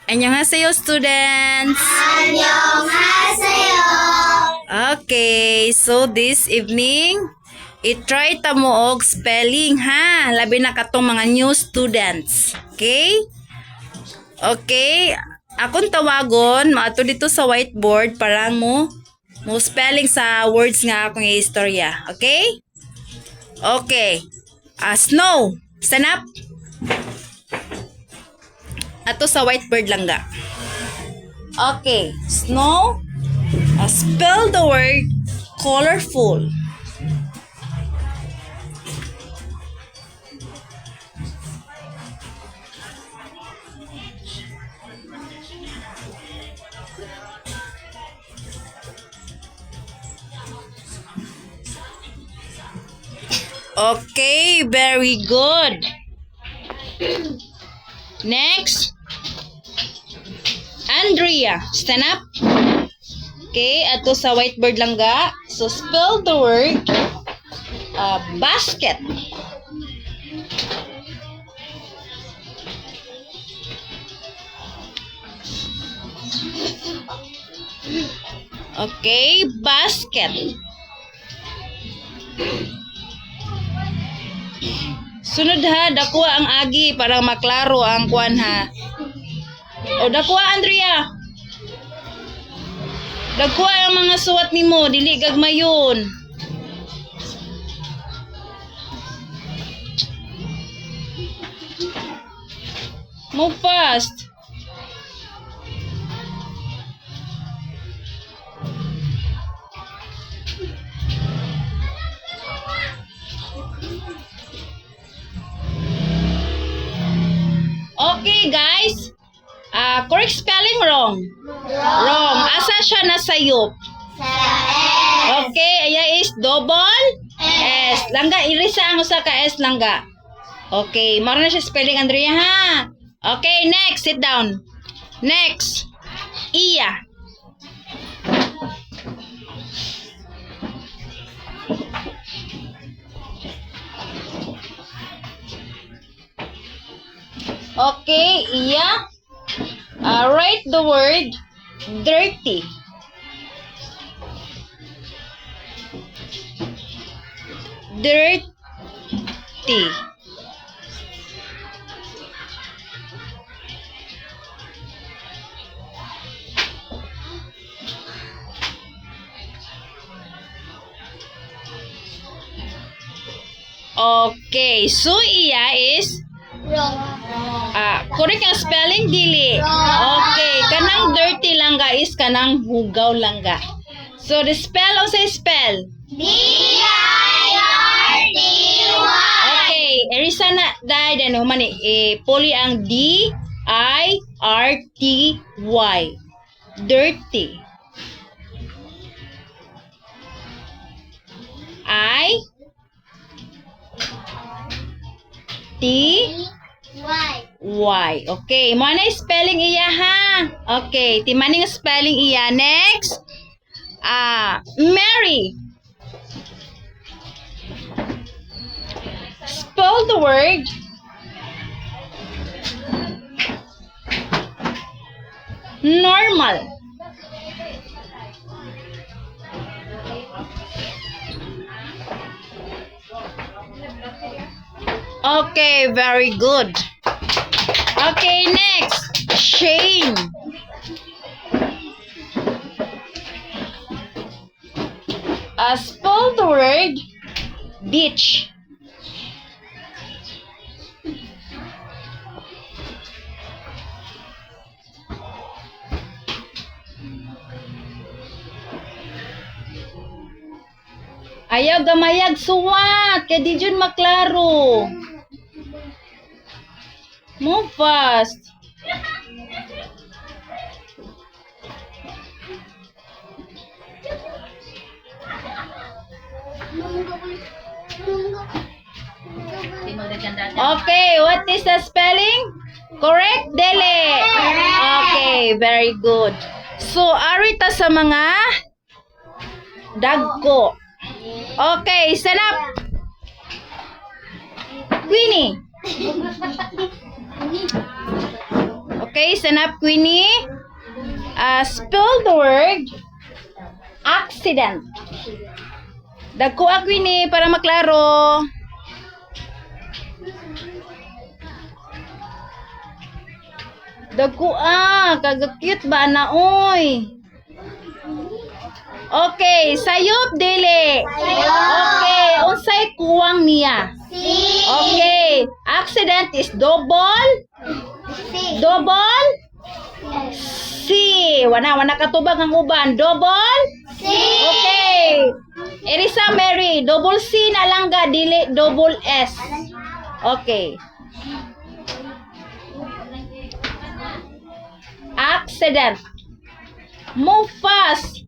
Annyeonghaseyo, students! Annyeonghaseyo! Okay, so this evening, i-try ta mo og spelling, ha? Labi na katong mga new students. Okay? Okay, akong tawagon, maato dito sa whiteboard para mo spelling sa words nga akong istorya. Okay? Okay. Snow. Stand up. Ato sa whiteboard lang ga. Okay. Snow. Spell the word colorful. Okay, very good. Next. Andrea, stand up. Okay, ato sa whiteboard lang ga. So, spell the word basket. Okay, basket. Sunod ha, dakuha ang agi para maklaro ang kuan ha. O dakuha Andrea. Dakuha ang mga suwat nimo, dili gagmayon. Move fast. Okay, guys. Correct spelling wrong. Wrong. Asa siya nasayop? Sa S. Okay, aya is double S. Langga, irisa ang usa ka S langga. Okay, maro na siya spelling Andrea ha. Okay, next, sit down. Next. Iya. Okay, iya. Write the word dirty. Dirty. Okay, so iya is Wrong. correct ang spelling dili. Okay, kanang dirty lang ga is kanang hugaw lang ga. So the spell o say spell. D-I-R-T-Y. Okay, erisa na dai den human puli ang D-I-R-T-Y. Dirty. I T Y. Y. Okay, mo na spelling iya ha. Okay, timaning spelling iya. Next. Mary. Spell the word normal. Okay, very good. Okay, next. Shane. Spell the word beach. Ayaw gamayag suwat, kay di jud maklaro. Move fast. Okay, what is the spelling? Correct, Dele? Okay, very good. So, arita sa mga dagko. Okay, stand up. Queenie. Okay, stand up, Queenie. Spell the word accident. Dagko Queenie para maklaro. Dagko kagakute ba na oy. Okay, sayop dili. Okay, unsay kuwang niya? C. Okay, accident is double. C. Double C. Wana katubag ang uban. Double C. Okay. Erisa Mary, double C na lang ga dili double S. Okay. Accident. Move fast.